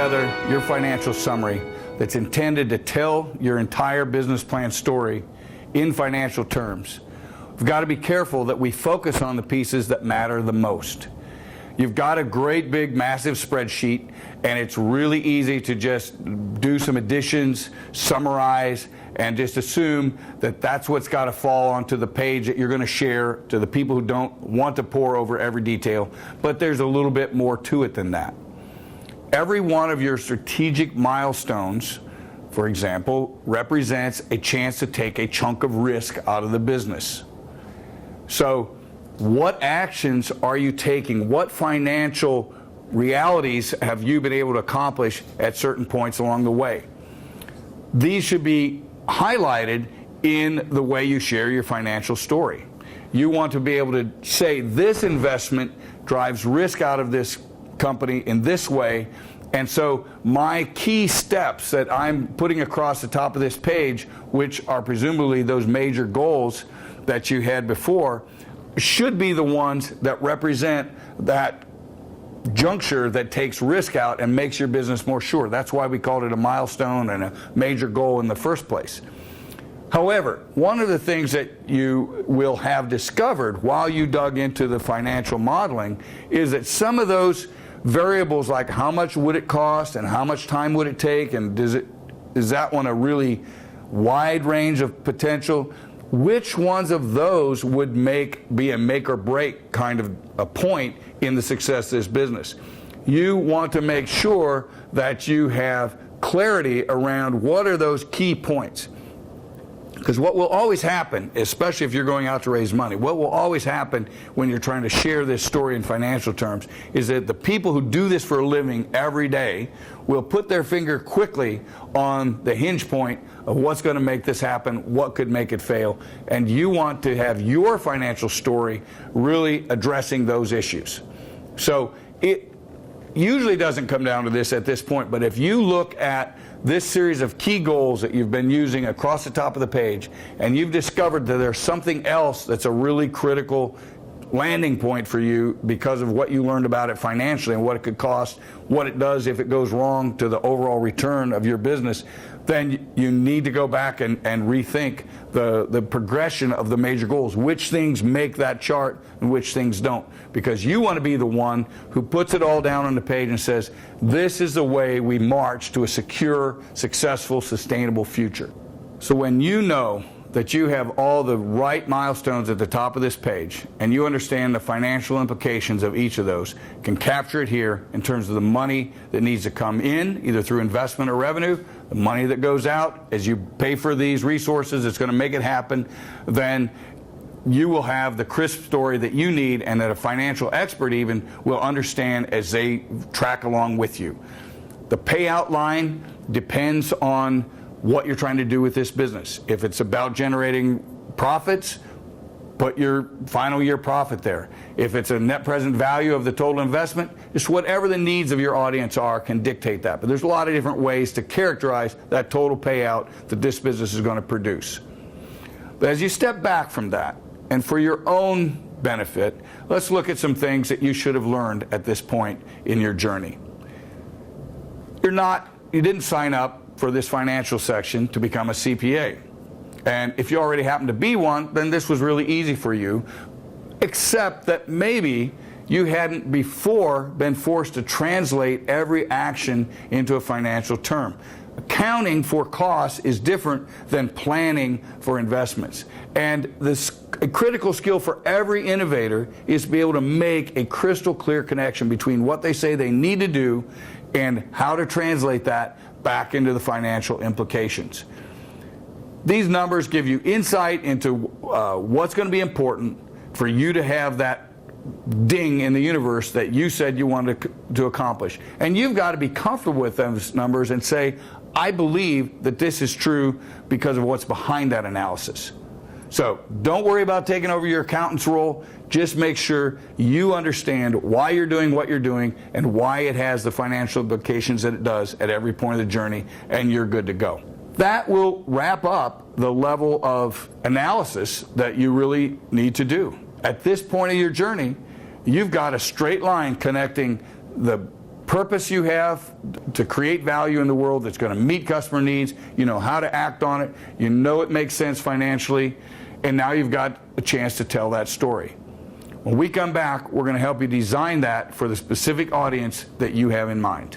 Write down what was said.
together your financial summary that's intended to tell your entire business plan story in financial terms. We've got to be careful that we focus on the pieces that matter the most. You've got a great big massive spreadsheet, and it's really easy to just do some additions, summarize, and just assume that that's what's got to fall onto the page that you're going to share to the people who don't want to pore over every detail. But there's a little bit more to it than that. Every one of your strategic milestones, for example, represents a chance to take a chunk of risk out of the business. So what actions are you taking? What financial realities have you been able to accomplish at certain points along the way? These should be highlighted in the way you share your financial story. You want to be able to say, this investment drives risk out of this company in this way, and so my key steps that I'm putting across the top of this page, which are presumably those major goals that you had before, should be the ones that represent that juncture that takes risk out and makes your business more sure. That's why we called it a milestone and a major goal in the first place. However, one of the things that you will have discovered while you dug into the financial modeling is that some of those variables, like how much would it cost and how much time would it take, and is that one a really wide range of potential? Which ones of those would be a make or break kind of a point in the success of this business? You want to make sure that you have clarity around what are those key points. Because what will always happen, especially if you're going out to raise money, what will always happen when you're trying to share this story in financial terms is that the people who do this for a living every day will put their finger quickly on the hinge point of what's going to make this happen, what could make it fail. And you want to have your financial story really addressing those issues. So it usually doesn't come down to this at this point, but if you look at this series of key goals that you've been using across the top of the page, and you've discovered that there's something else that's a really critical landing point for you because of what you learned about it financially and what it could cost, what it does if it goes wrong to the overall return of your business, then you need to go back and rethink the progression of the major goals. Which things make that chart and which things don't. Because you want to be the one who puts it all down on the page and says, this is the way we march to a secure, successful, sustainable future. So when you know that you have all the right milestones at the top of this page, and you understand the financial implications of each of those, can capture it here in terms of the money that needs to come in, either through investment or revenue, the money that goes out as you pay for these resources, it's going to make it happen, then you will have the crisp story that you need and that a financial expert even will understand as they track along with you. The payout line depends on what you're trying to do with this business. If it's about generating profits, put your final year profit there. If it's a net present value of the total investment, just whatever the needs of your audience are can dictate that. But there's a lot of different ways to characterize that total payout that this business is going to produce. But as you step back from that, and for your own benefit, let's look at some things that you should have learned at this point in your journey. You didn't sign up for this financial section to become a CPA. And if you already happen to be one, then this was really easy for you, except that maybe you hadn't before been forced to translate every action into a financial term. Accounting for costs is different than planning for investments. And a critical skill for every innovator is to be able to make a crystal clear connection between what they say they need to do and how to translate that back into the financial implications. These numbers give you insight into what's going to be important for you to have that ding in the universe that you said you wanted to accomplish. And you've got to be comfortable with those numbers and say, I believe that this is true because of what's behind that analysis. So don't worry about taking over your accountant's role. Just make sure you understand why you're doing what you're doing and why it has the financial implications that it does at every point of the journey, and you're good to go. That will wrap up the level of analysis that you really need to do. At this point of your journey, you've got a straight line connecting the purpose you have to create value in the world that's going to meet customer needs. You know how to act on it. You know it makes sense financially. And now you've got a chance to tell that story. When we come back, we're going to help you design that for the specific audience that you have in mind.